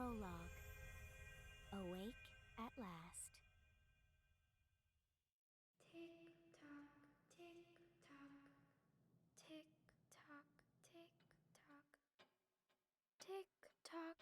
Prologue. Awake at last. Tick-tock, tick-tock, tick-tock, tick-tock, tick-tock.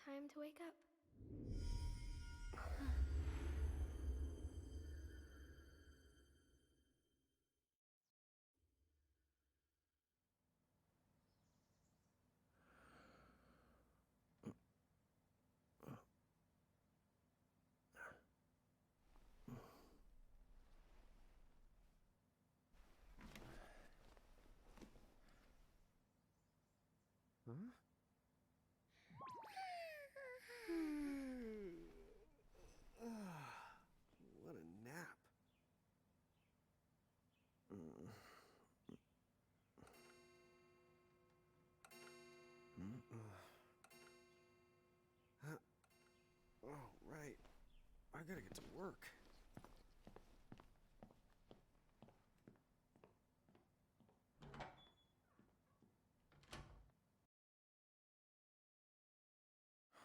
Time to wake up. Huh? What a nap. Oh, right. I gotta get to work.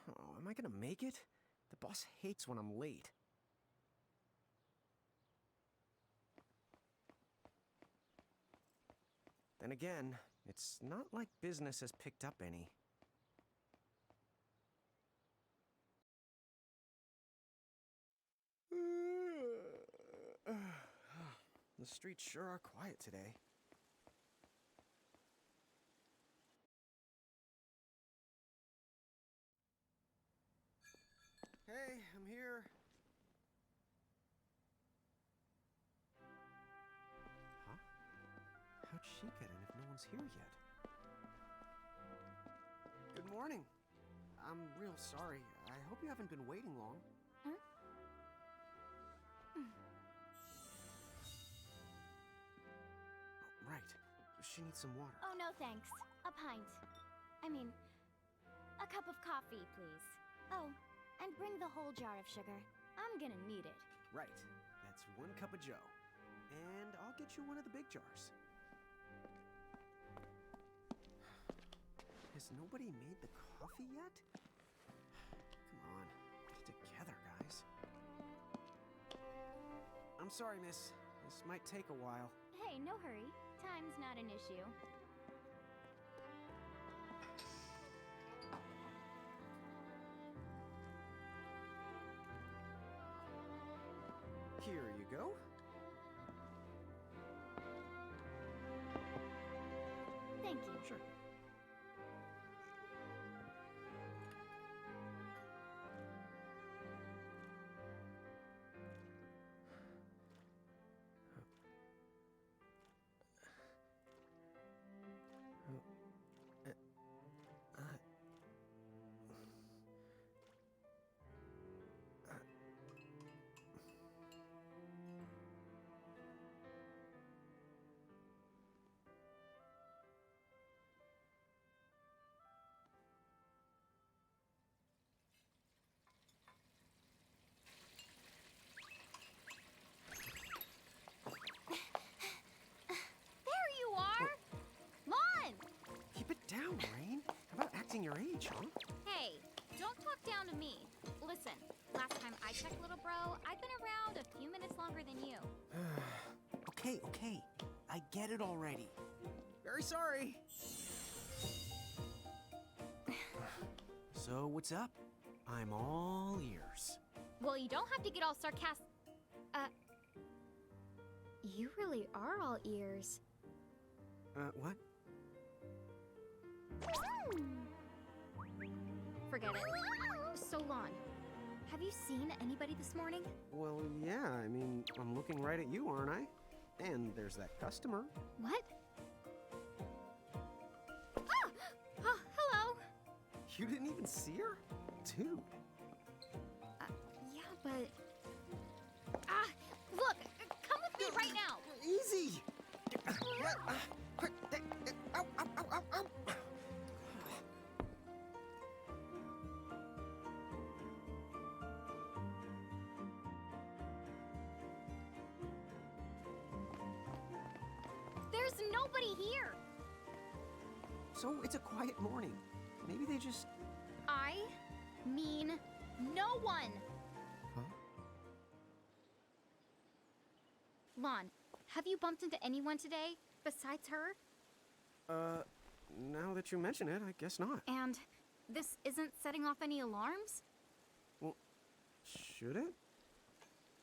Oh, am I gonna make it? The boss hates when I'm late. Then again, it's not like business has picked up any. The streets sure are quiet today. Hey, I'm here. Huh? How'd she get in if no one's here yet? Good morning. I'm real sorry. I hope you haven't been waiting long. Huh? Right. She needs some water. Oh, no thanks. A pint. I mean, a cup of coffee, please. Oh, and bring the whole jar of sugar. I'm gonna need it. Right. That's 1 cup of joe. And I'll get you one of the big jars. Has nobody made the coffee yet? Come on, get it together, guys. I'm sorry, miss. This might take a while. Hey, no hurry. Time's not an issue. Here you go. Thank you. Sure. Peach, huh? Hey, don't talk down to me. Listen, last time I checked, little bro, I've been around a few minutes longer than you. Okay. I get it already. Very sorry. So, what's up? I'm all ears. Well, you don't have to get all sarcastic. You really are all ears. What? Forget it. So, Lon, have you seen anybody this morning? Well, yeah, I mean, I'm looking right at you, aren't I? And there's that customer. What? Oh, hello. You didn't even see her? Dude. Yeah, but... look, come with me right now. Easy! Quick! Ow, ow, ow, ow, ow! There's nobody here. So it's a quiet morning. Maybe they just... I mean no one. Huh? Lon, have you bumped into anyone today besides her? Now that you mention it, I guess not. And this isn't setting off any alarms? Well, should it?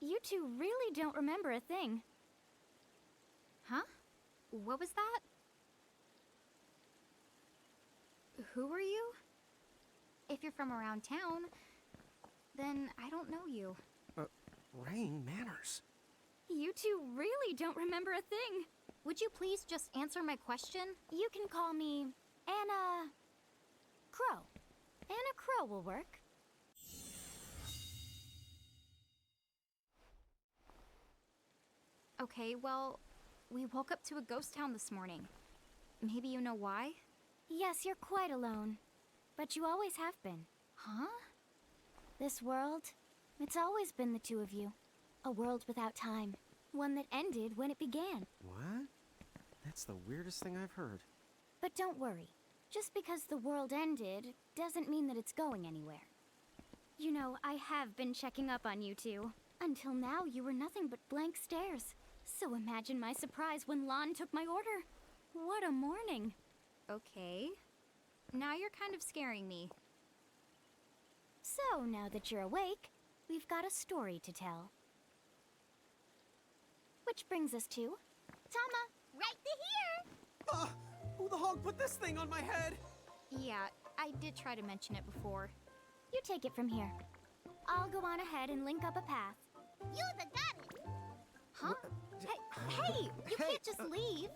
You two really don't remember a thing. Huh? What was that? Who are you? If you're from around town, then I don't know you. Rain, manners. You two really don't remember a thing. Would you please just answer my question? You can call me Anna Crow. Anna Crow will work. Okay, well, we woke up to a ghost town this morning. Maybe you know why? Yes, you're quite alone. But you always have been. Huh? This world, it's always been the two of you. A world without time. One that ended when it began. What? That's the weirdest thing I've heard. But don't worry. Just because the world ended doesn't mean that it's going anywhere. You know, I have been checking up on you two. Until now, you were nothing but blank stares. So imagine my surprise when Lon took my order. What a morning. Okay. Now you're kind of scaring me. So, now that you're awake, we've got a story to tell. Which brings us to... Tama, right here! Who the hog put this thing on my head? Yeah, I did try to mention it before. You take it from here. I'll go on ahead and link up a path. You the got it! Huh? Hey, you can't just leave.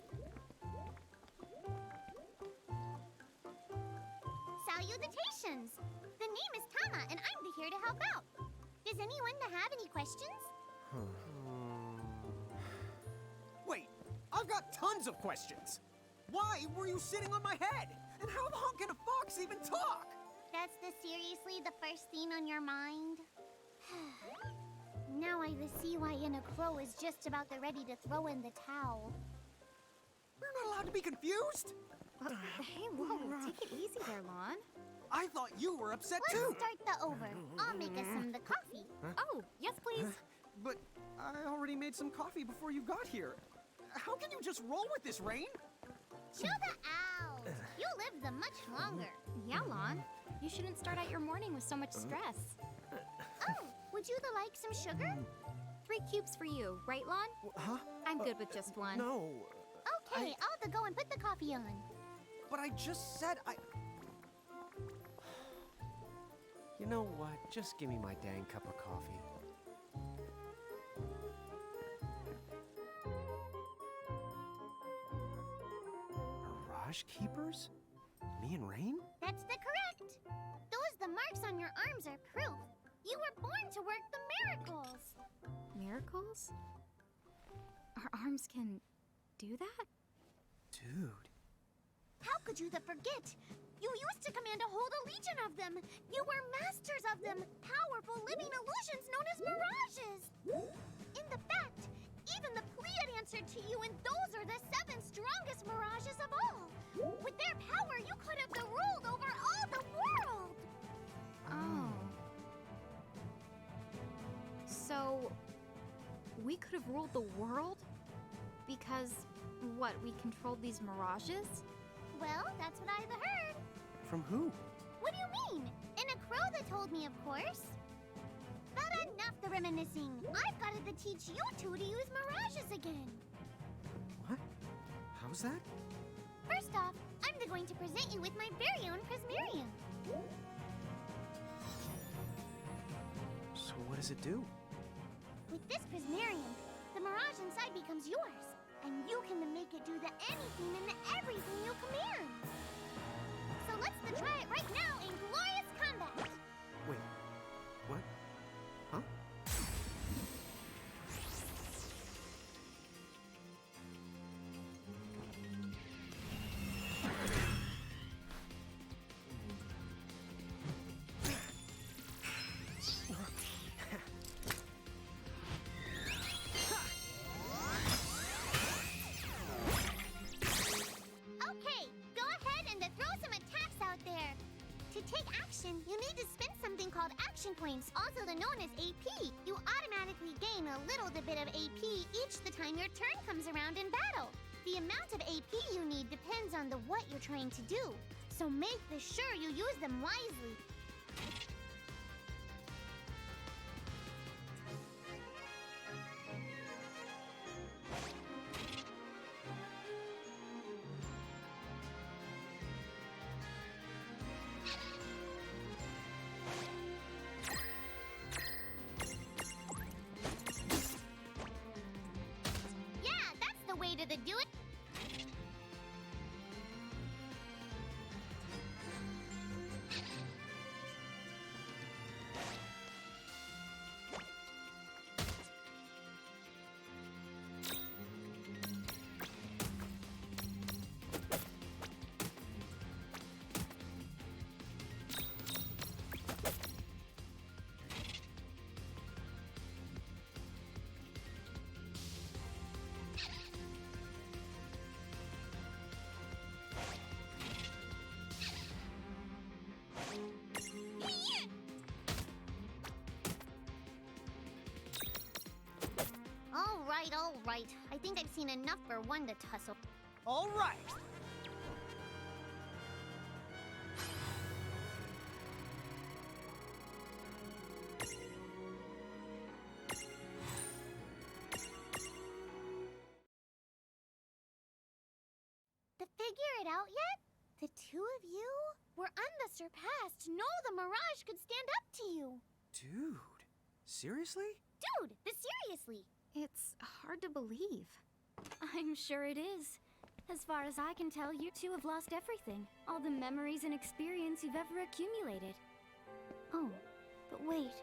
Salutations! The name is Tama, and I'm here to help out. Does anyone have any questions? Wait, I've got tons of questions. Why were you sitting on my head? And how the hell can a fox even talk? That's seriously the first thing on your mind? Now I see why Anna Crow is just about ready to throw in the towel. We're not allowed to be confused? Hey, whoa, take it easy there, Lon. I thought you were upset Let's too. start the over. I'll make us some the coffee. Oh, yes, please. But I already made some coffee before you got here. How can you just roll with this, Rain? Chill the out. You live the much longer. Yeah, Lon. You shouldn't start out your morning with so much stress. Oh, would you like some sugar? 3 cubes for you, right, Lon? Huh? I'm good with just one. No. Okay, I'll go and put the coffee on. But I just said I... You know what? Just give me my dang cup of coffee. Mirage Keepers? Me and Rain? That's correct. The marks on your arms are proof. You were born to work the miracles. Miracles? Our arms can do that? Dude. How could you forget? You used to command a whole legion of them. You were masters of them, powerful living illusions known as mirages. In the fact, even the Pleiad answered to you, and those are the 7 strongest mirages of all. With their power, you could have ruled over all the world. So, we could have ruled the world? Because, what, we controlled these mirages? Well, that's what I've heard. From who? What do you mean? In a crow that told me, of course. But enough the reminiscing. I've got to teach you two to use mirages again. What? How's that? First off, I'm going to present you with my very own Prismarium. So what does it do? With this Prismarium, the mirage inside becomes yours. And you can make it do the anything and the everything you command. So let's try it right now in glorious combat. Wait, what? Huh? Okay, go ahead and throw some attacks out there. To take action, you need to spend something called action points, also known as AP. You automatically gain a little bit of AP each the time your turn comes around in battle. The amount of AP you need depends on what you're trying to do, so make sure you use them wisely. Yeah, that's the way to do it. All right. I think I've seen enough for one to tussle. All right. To figure it out yet? The two of you were unsurpassed. No, the Mirage could stand up to you. Dude, seriously? Dude, seriously. It's hard to believe. I'm sure it is. As far as I can tell, you two have lost everything. All the memories and experience you've ever accumulated. Oh, but wait.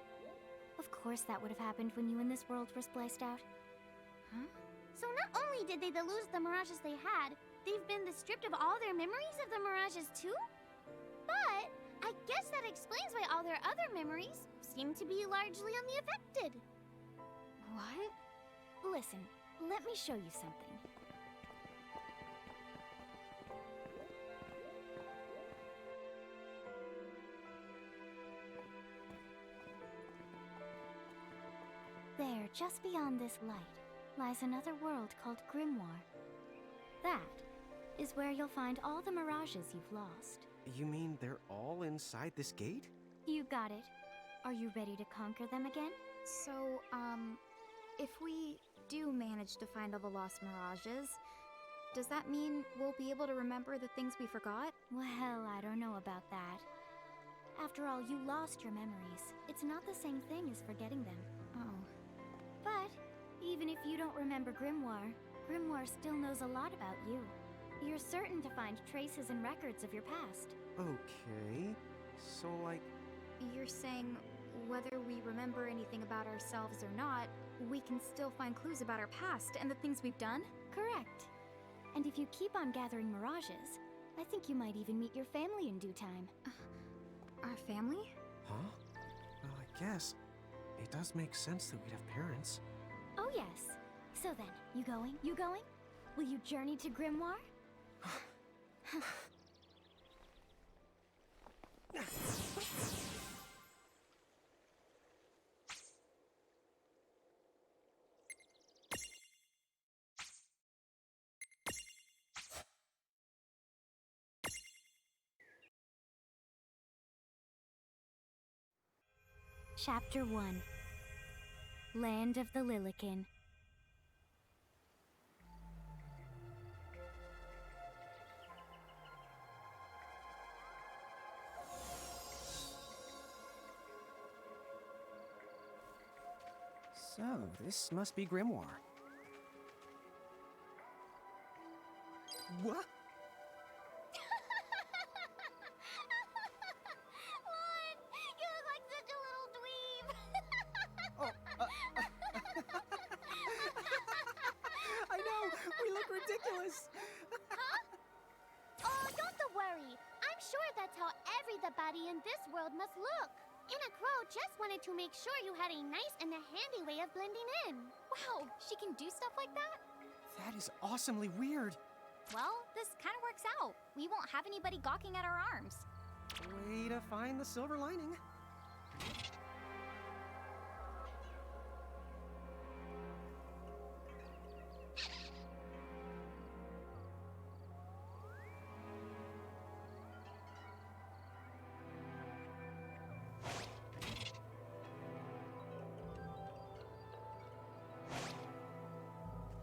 Of course that would have happened when you and this world were spliced out. Huh? So not only did they lose the Mirages they had, they've been stripped of all their memories of the Mirages too? But I guess that explains why all their other memories seem to be largely unaffected. What? Listen, let me show you something. There, just beyond this light, lies another world called Grimoire. That is where you'll find all the mirages you've lost. You mean they're all inside this gate? You got it. Are you ready to conquer them again? So, if we do manage to find all the lost mirages, does that mean we'll be able to remember the things we forgot? Well, I don't know about that. After all, you lost your memories. It's not the same thing as forgetting them. Oh. But even if you don't remember Grimoire, Grimoire still knows a lot about you. You're certain to find traces and records of your past. Okay. So, like... You're saying whether we remember anything about ourselves or not, we can still find clues about our past and the things we've done? Correct. And if you keep on gathering mirages, I think you might even meet your family in due time. Our family? Huh? Well, I guess it does make sense that we'd have parents. Oh yes. So then, you going? You going? Will you journey to Grimoire? Chapter 1. Land of the Lilican. So, this must be Grimoire. What? Lon, you look like such a little dweeb. Oh, I know! We look ridiculous! Oh, don't worry. I'm sure that's how everybody in this world must look. Inna Crow just wanted to make sure you had a nice and a handy way of blending in. Wow, she can do stuff like that? That is awesomely weird. Well, this kind of works out. We won't have anybody gawking at our arms. Way to find the silver lining.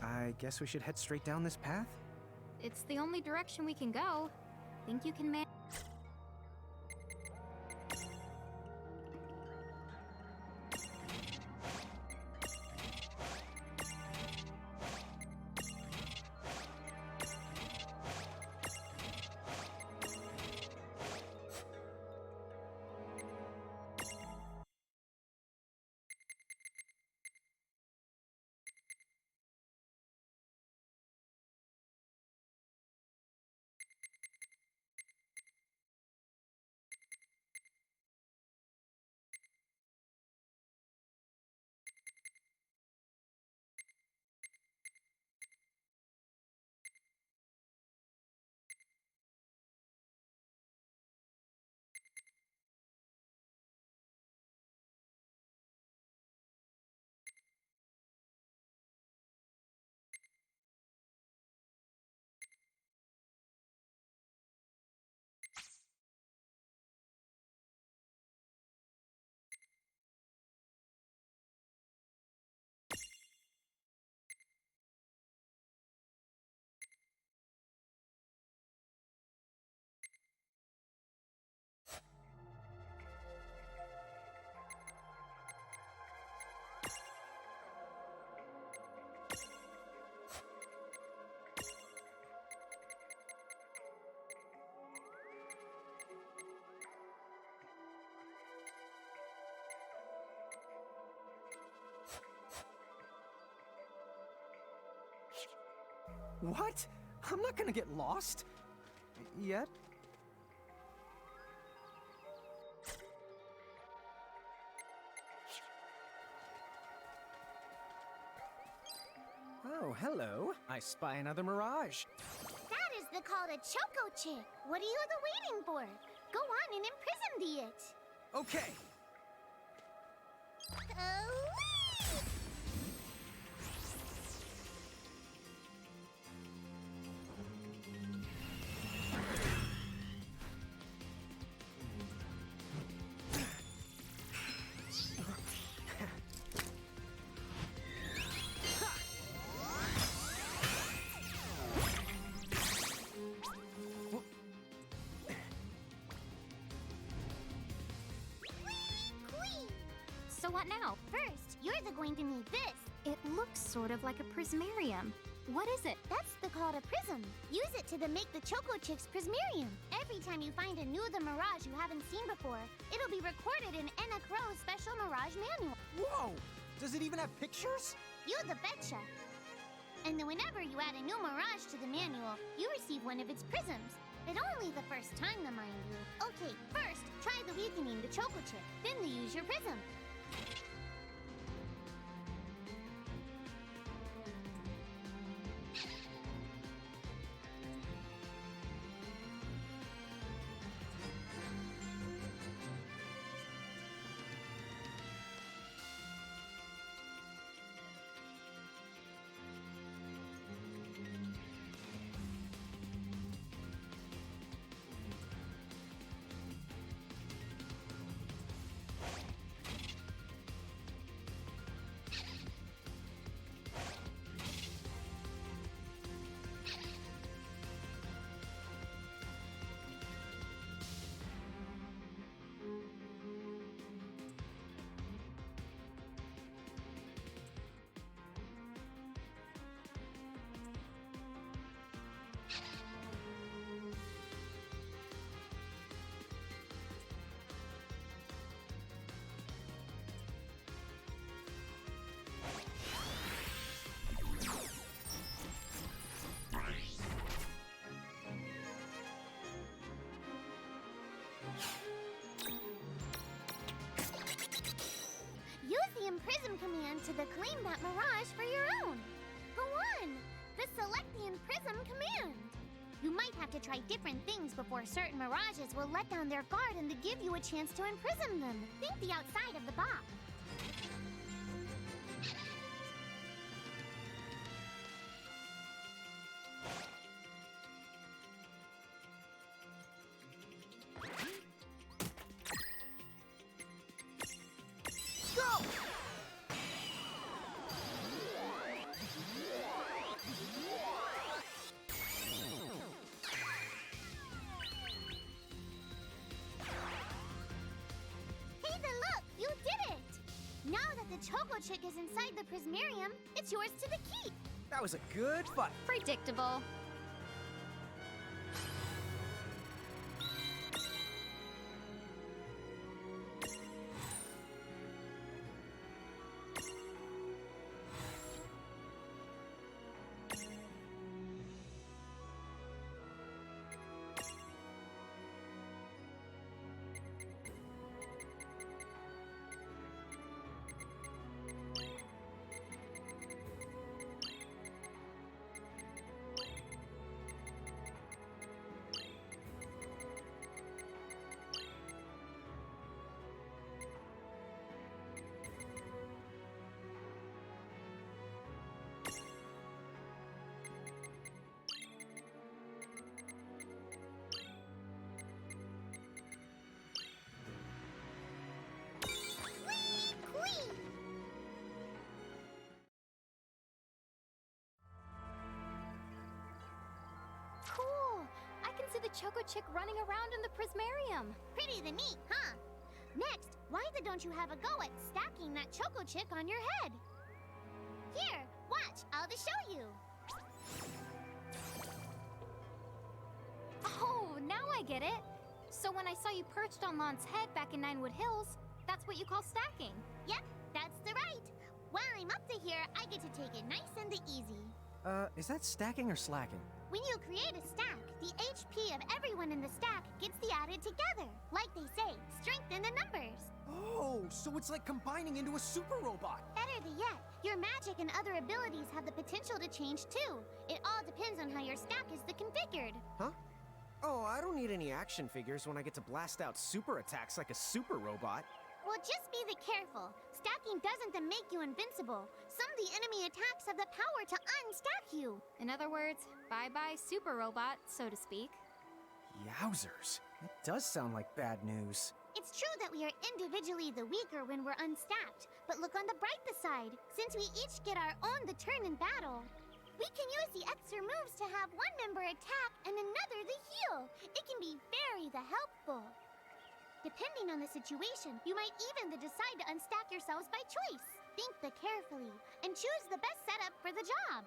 I guess we should head straight down this path? It's the only direction we can go. Think you can manage? What? I'm not gonna get lost. Yet? Oh, hello. I spy another mirage. That is the called a Choco Chick. What are you waiting for? Go on and imprison the it. Okay. Whee! So what now? First, you're going to need this. It looks sort of like a prismarium. What is it? That's the called a prism. Use it to make the Choco Chick's prismarium. Every time you find a new the Mirage you haven't seen before, it'll be recorded in Enna Crow's special Mirage manual. Whoa! Does it even have pictures? You the betcha. And then whenever you add a new Mirage to the manual, you receive one of its prisms. But only the first time, mind you. Okay, first, try the weakening the Choco Chick. Then use your prism. claim that mirage for your own. Go on! The Select the Imprism command! You might have to try different things before certain mirages will let down their guard and to give you a chance to imprison them. Think the outside of the box. Go! You did it! Now that the Choco Chick is inside the Prismarium, it's yours to the keep. That was a good fight. Predictable. Cool! I can see the Choco Chick running around in the Prismarium. Pretty the neat, huh? Next, why don't you have a go at stacking that Choco Chick on your head? Here, watch, I'll just show you. Oh, now I get it. So when I saw you perched on Lon's head back in Ninewood Hills, that's what you call stacking. Yep, that's the right. While I'm up to here, I get to take it nice and easy. Is that stacking or slacking? When you create a stack, the HP of everyone in the stack gets the added together. Like they say, strength in the numbers. Oh, so it's like combining into a super robot. Better yet, your magic and other abilities have the potential to change too. It all depends on how your stack is configured. Huh? Oh, I don't need any action figures when I get to blast out super attacks like a super robot. Well, just be careful. Stacking doesn't make you invincible. Some of the enemy attacks have the power to unstack you. In other words, bye-bye super robot, so to speak. Yowzers. It does sound like bad news. It's true that we are individually the weaker when we're unstacked, but look on the brighter side. Since we each get our own turn in battle, we can use the extra moves to have one member attack and another the heal. It can be very helpful. Depending on the situation, you might even decide to unstack yourselves by choice. Think carefully and choose the best setup for the job.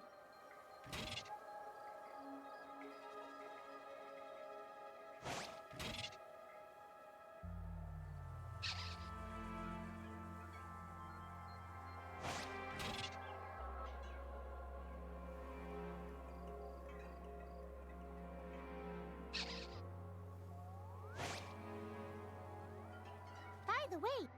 By the way,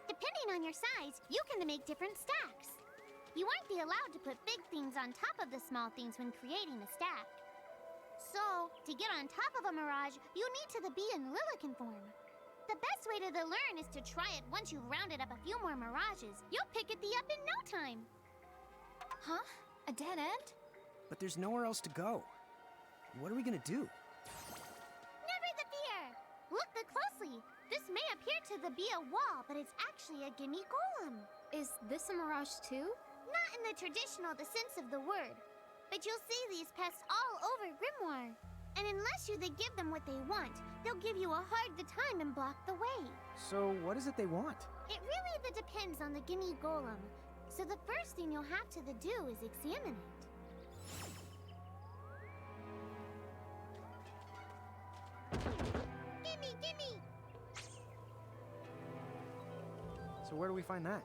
depending on your size, you can make different stacks. You aren't allowed to put big things on top of the small things when creating a stack. So, to get on top of a mirage, you need to be in Lilican form. The best way to learn is to try it once you've rounded up a few more mirages. You'll pick it up in no time. Huh? A dead end? But there's nowhere else to go. What are we gonna do? Never the fear! Look closely. This may appear to be a wall, but it's actually a gimme golem. Is this a mirage too? Not in the traditional sense of the word. But you'll see these pests all over Grimoire. And unless they give them what they want, they'll give you a hard time and block the way. So, what is it they want? It really depends on the gimme golem. So the first thing you'll have to do is examine it. Gimme, gimme! So where do we find that?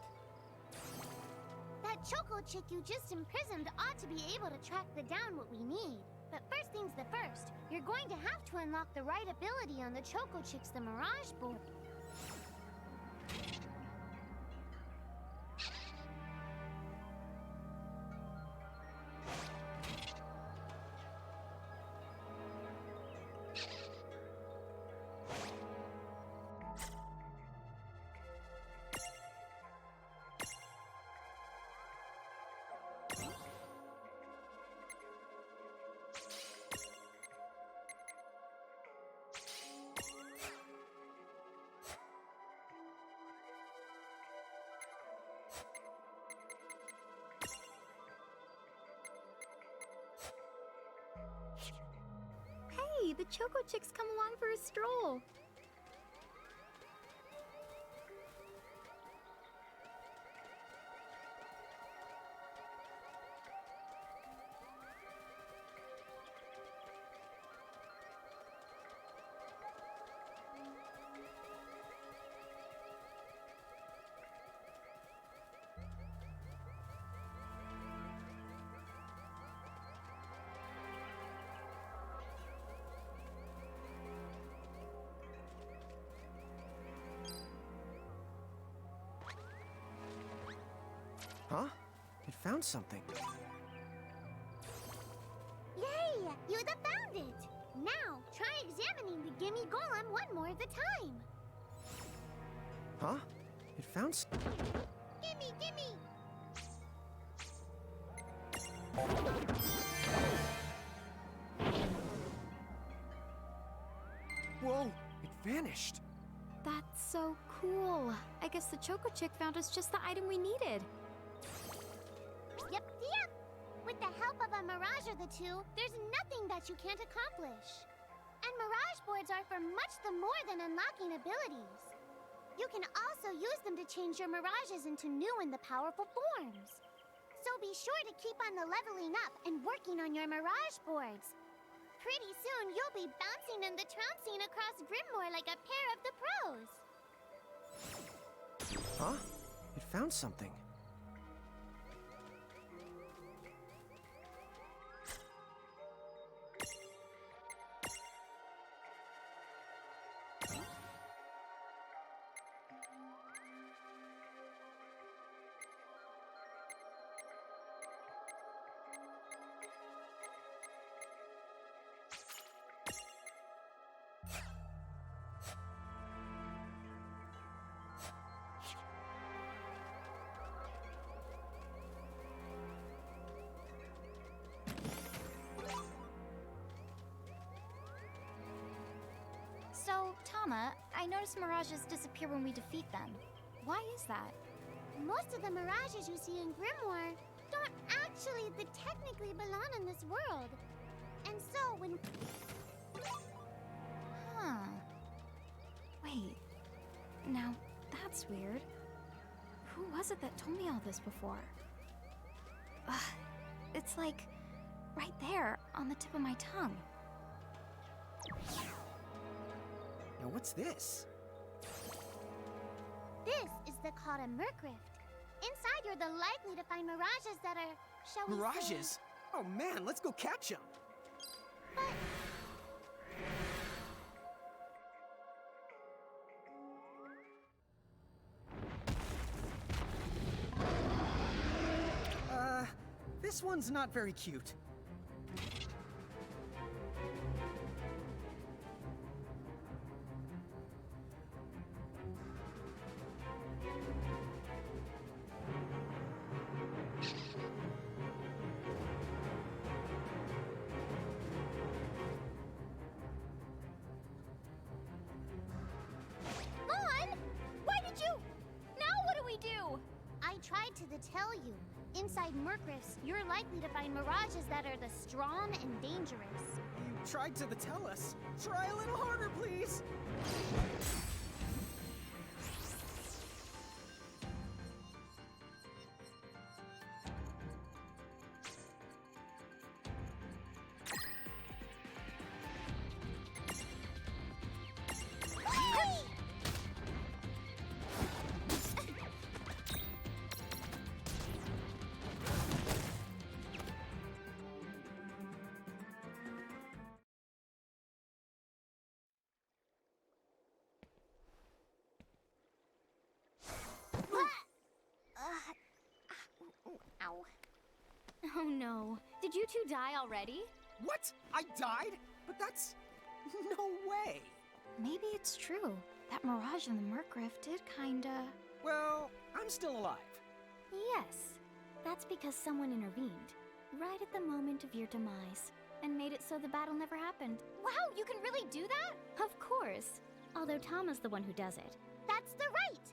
That choco chick you just imprisoned ought to be able to track down what we need. But first things the first, you're going to have to unlock the right ability on the choco chick's the Mirage board. Hey, the Choco Chick's come along for a stroll. Huh? It found something. Yay! You found it! Now, try examining the gimme golem one more time. Huh? It found Gimme, gimme! Whoa! It vanished! That's so cool. I guess the Choco Chick found us just the item we needed. Yep, yep! With the help of a Mirage or two, there's nothing that you can't accomplish. And Mirage boards are for much more than unlocking abilities. You can also use them to change your Mirages into new and powerful forms. So be sure to keep on leveling up and working on your Mirage boards. Pretty soon, you'll be bouncing and trouncing across Grimoire like a pair of the pros. Huh? It found something. So, Tama, I noticed Mirages disappear when we defeat them. Why is that? Most of the Mirages you see in Grimoire don't actually technically belong in this world. And so when... Huh. Wait. Now, that's weird. Who was it that told me all this before? Ugh. It's like... right there, on the tip of my tongue. Now what's this? This is called a Mercrift. Inside, you're likely to find Mirages that are, shall we say... Mirages? Oh man, let's go catch them! But... This one's not very cute. Vaughn! Why did you... Now what do we do? I tried to tell you. Inside Murkrifts, you're likely to find mirages that are the strong and dangerous. You tried to tell us. Try a little harder, please. Ow. Oh no. Did you two die already? What? I died? But that's... no way. Maybe it's true. That mirage in the Murkriff did kinda... Well, I'm still alive. Yes. That's because someone intervened, right at the moment of your demise, and made it so the battle never happened. Wow, you can really do that? Of course. Although Tama's the one who does it. That's the right.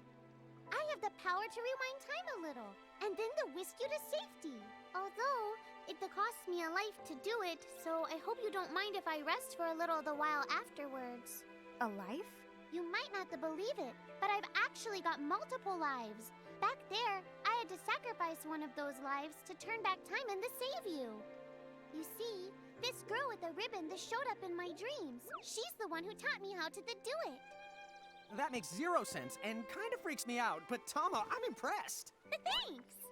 I have the power to rewind time a little, and then to whisk you to safety. Although, it costs me a life to do it, so I hope you don't mind if I rest for a little the while afterwards. A life? You might not believe it, but I've actually got multiple lives. Back there, I had to sacrifice one of those lives to turn back time and to save you. You see, this girl with the ribbon that showed up in my dreams, she's the one who taught me how to do it. That makes 0 sense and kind of freaks me out, but Tama, I'm impressed. Thanks!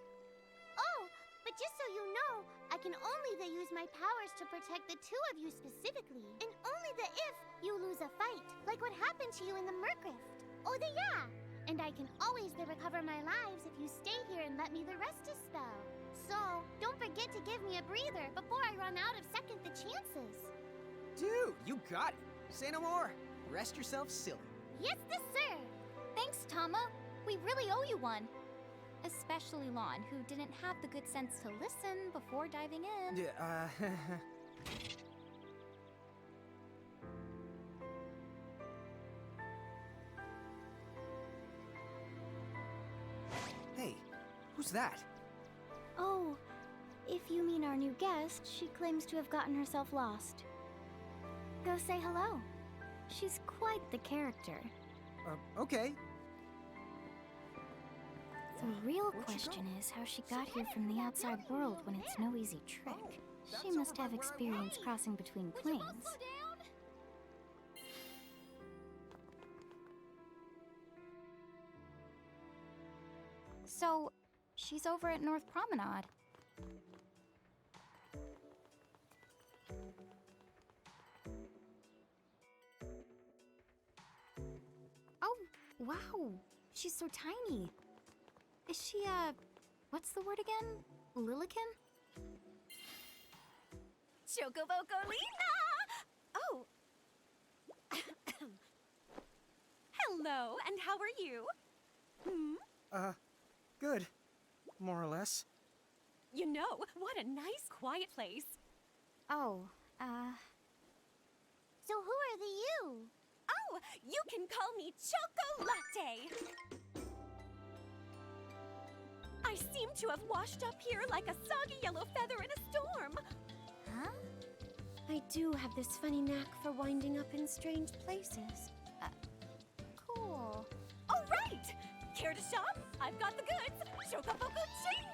Oh, but just so you know, I can only use my powers to protect the two of you specifically, and only if you lose a fight, like what happened to you in the Murkrift. Oh, yeah! And I can always recover my lives if you stay here and let me rest a spell. So, don't forget to give me a breather before I run out of second chances. Dude, you got it. Say no more. Rest yourself silly. Yes, sir! Thanks, Tama. We really owe you one. Especially Lon, who didn't have the good sense to listen before diving in. Yeah, Hey, who's that? Oh, if you mean our new guest, she claims to have gotten herself lost. Go say hello. She's quite the character. Okay. The real Where'd she question go? is how she got here from the outside world when it's no easy trick. She must have experience crossing between planes. So, she's over at North Promenade. Oh, wow. She's so tiny. Is she, what's the word again? Lilican? Chocobocolina! Oh. Hello, and how are you? Good. More or less. You know, what a nice, quiet place. Oh, So who are the you? Oh, you can call me Chocolate. I seem to have washed up here like a soggy yellow feather in a storm. huh? I do have this funny knack for winding up in strange places. Cool. All right! Care to shop? I've got the goods. Chocoboco ching!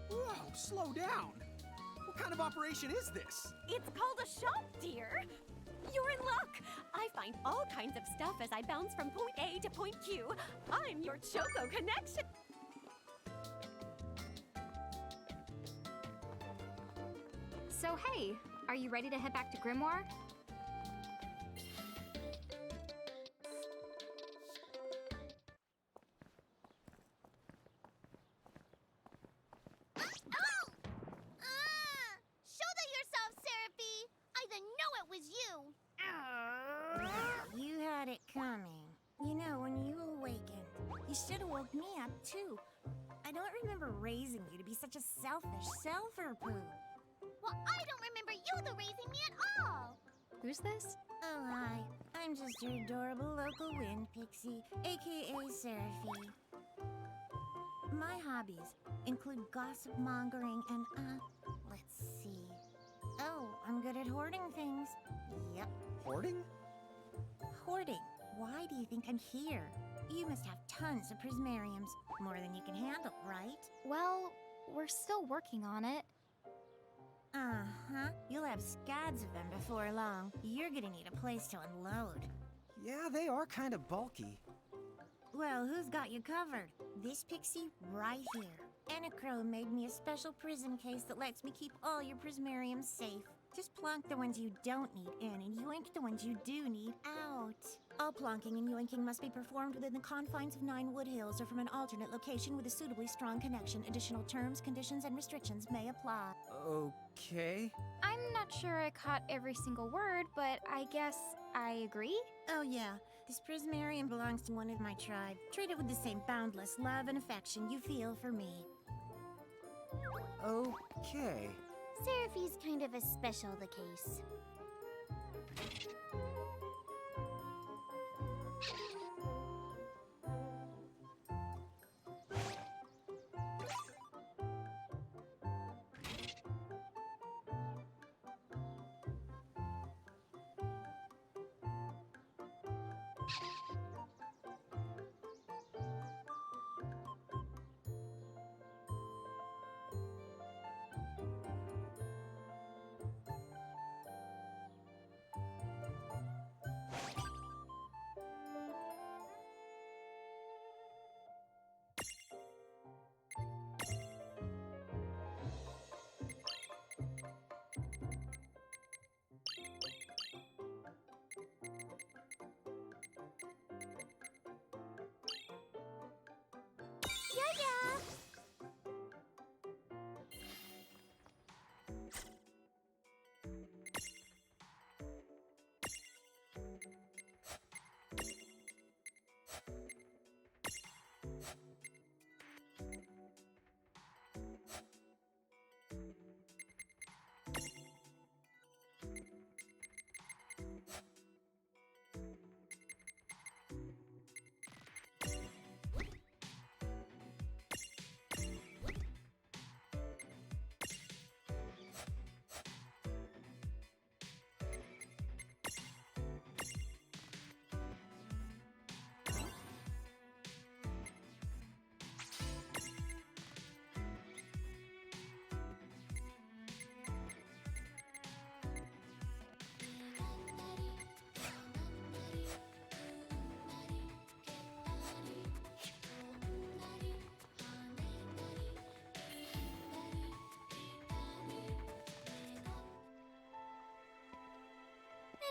Whoa, slow down. What kind of operation is this? It's called a shop, dear. You're in luck. I find all kinds of stuff as I bounce from point A to point Q. I'm your Choco connection. So hey, are you ready to head back to Grimoire? Oh! Shoulder yourself, Seraphie! I didn't know it was you! You had it coming. You know, when you awakened, you should have woke me up too. I don't remember raising you to be such a selfish self-poo. Well, I don't remember you raising me at all! Who's this? Oh, hi. I'm just your adorable local wind pixie, aka Seraphie. My hobbies include gossip mongering and, let's see. Oh, I'm good at hoarding things. Yep, Hoarding? hoarding. Why do you think I'm here? You must have tons of prismariums. More than you can handle, right? Well, we're still working on it. Uh-huh. You'll have scads of them before long. You're gonna need a place to unload. Yeah, they are kind of bulky. Well, who's got you covered? This pixie right here. Anacro made me a special prism case that lets me keep all your prismariums safe. Just plonk the ones you don't need in and yoink the ones you do need out. All plonking and yoinking must be performed within the confines of 9 Wood Hills or from an alternate location with a suitably strong connection. Additional terms, conditions, and restrictions may apply. Okay. I'm not sure I caught every single word, but I guess I agree. Oh yeah, this prismarium belongs to one of my tribe. Treat it with the same boundless love and affection you feel for me. Okay. Seraphie's kind of a special the case.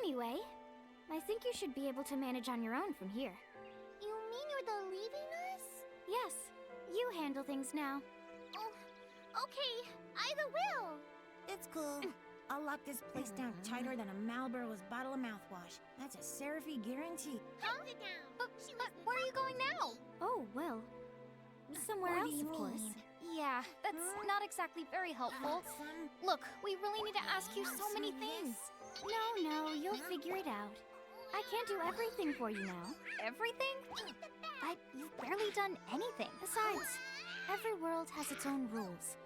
Anyway, I think you should be able to manage on your own from here. You mean you're the leaving us? Yes, you handle things now. Oh, okay. I will. It's cool. I'll lock this place down tighter than a Marlboro's bottle of mouthwash. That's a Seraphie guarantee. Hold it down. But where are you going now? Oh, well, somewhere What do else, you of course. mean? Yeah, that's not exactly very helpful. Some... Look, we really need to ask you so many things. No, you'll figure it out. I can't do everything for you now. Everything? You've barely done anything. Besides, every world has its own rules.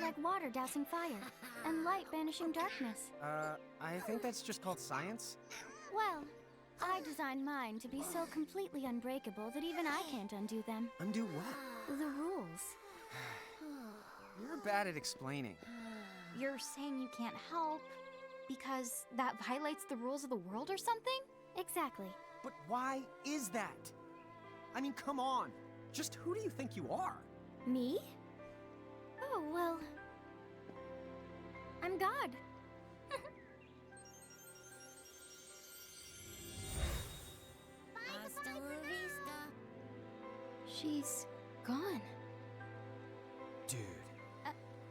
Like water dousing fire, and light banishing darkness. I think that's just called science. Well, I designed mine to be so completely unbreakable that even I can't undo them. Undo what? The rules. You're bad at explaining. you're saying you can't help because that violates the rules of the world or something? Exactly. But why is that? I mean, come on. Just who do you think you are? Me? Oh, well. I'm God. Hasta la vista. She's gone. Dude.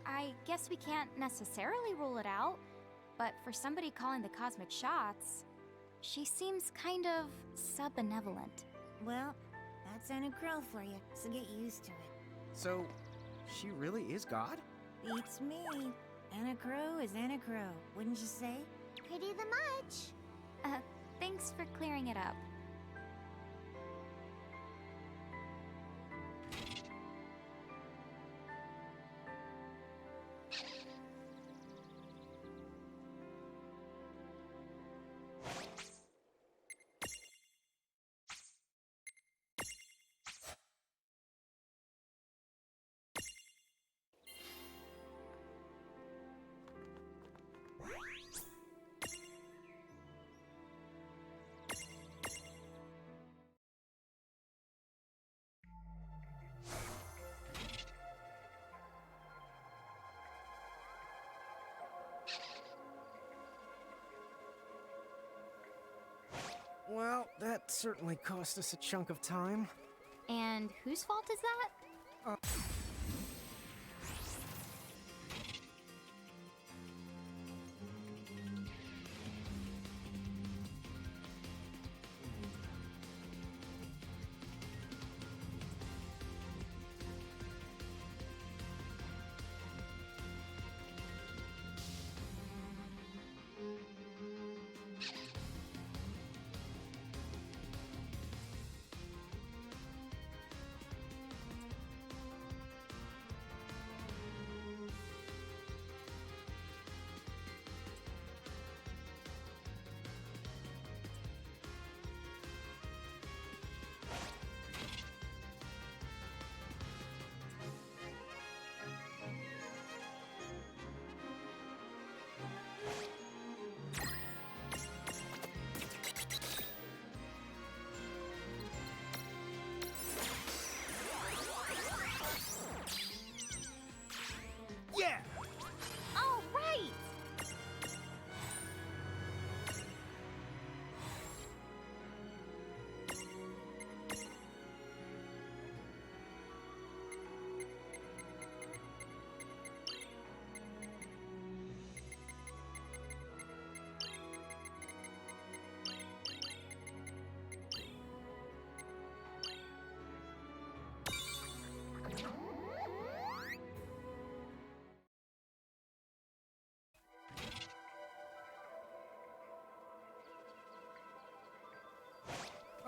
I guess we can't necessarily rule it out, but for somebody calling the cosmic shots, she seems kind of sub-benevolent. Well, that's Anna Crow for you, so get used to it. So, she really is God? Beats me. Anna Crow is Anna Crow, wouldn't you say? Pretty the much. Thanks for clearing it up. Well, that certainly cost us a chunk of time. And whose fault is that? Yeah! All right!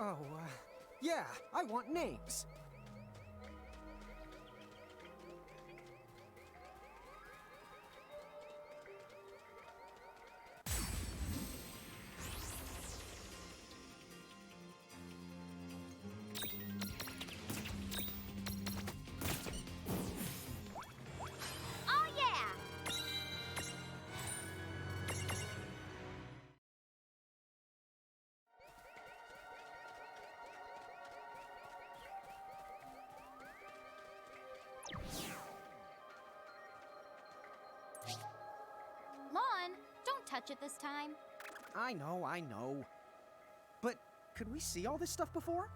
Oh, yeah, I want names. Oh yeah! Lon, don't touch it this time. I know. But could we see all this stuff before?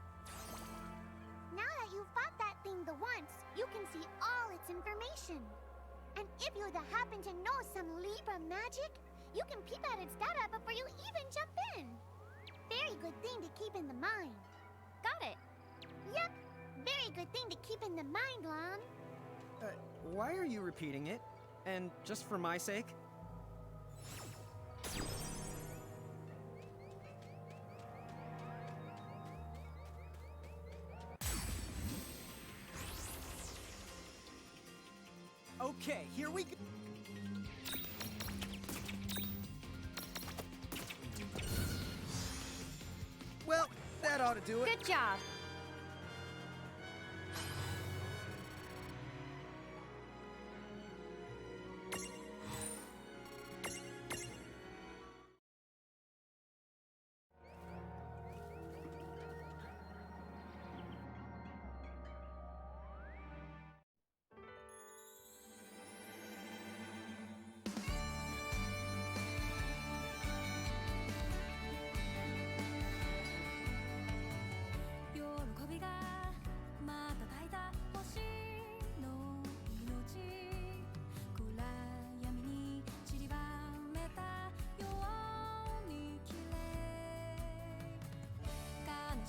Now that you've fought that thing the once, you can see all its information. And if you happen to know some Libra magic, you can peep at its data before you even jump in. Very good thing to keep in the mind. Got it. Yep, very good thing to keep in the mind, Lon. Why are you repeating it? And just for my sake? Okay, here we go. Well, that ought to do it. Good job.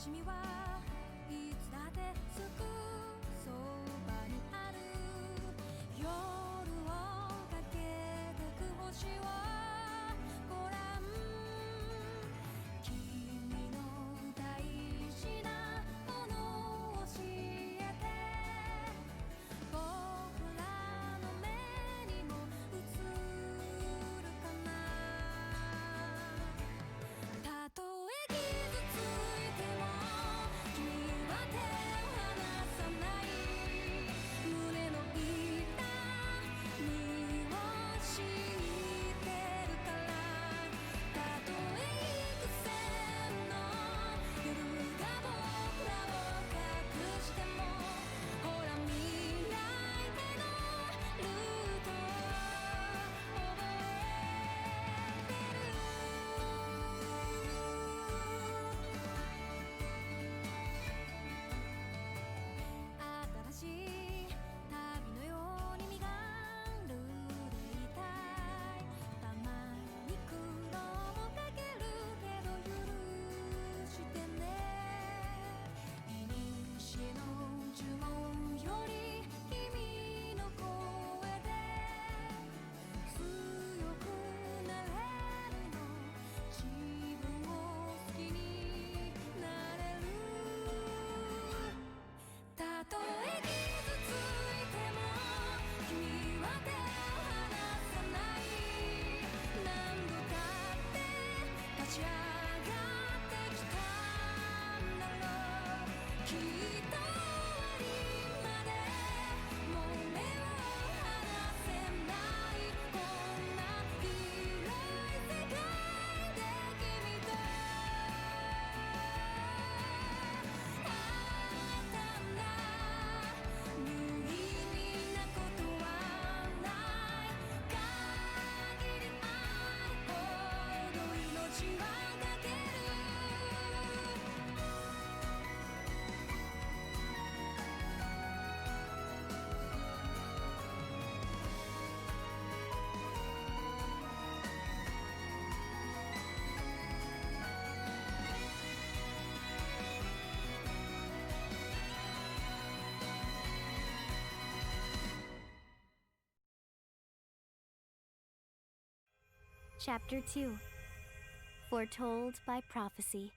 しみはいつだってすぐそばにある夜をかけてく星をご覧君の大事なものを教えて僕らの目にも映るかなたとえ傷ついても君は手を離さない胸の痛みを知ってるからたとえ幾千の夜が僕らを隠してもほら未来へのルート覚えてる新しい旅のように身軽でいたいたまに苦労もかけるけど許してねいにしえの呪文より君の声で強くなれるの自分を好きになれるたとえ傷ついても君は手を離さない何度だって立ち上がってきたんだろうきっと終わりまでもう目を離せないこんな広い世界で君と会えたんだ無意味なことはない限り愛ほど命はかけるChapter 2 Foretold by Prophecy.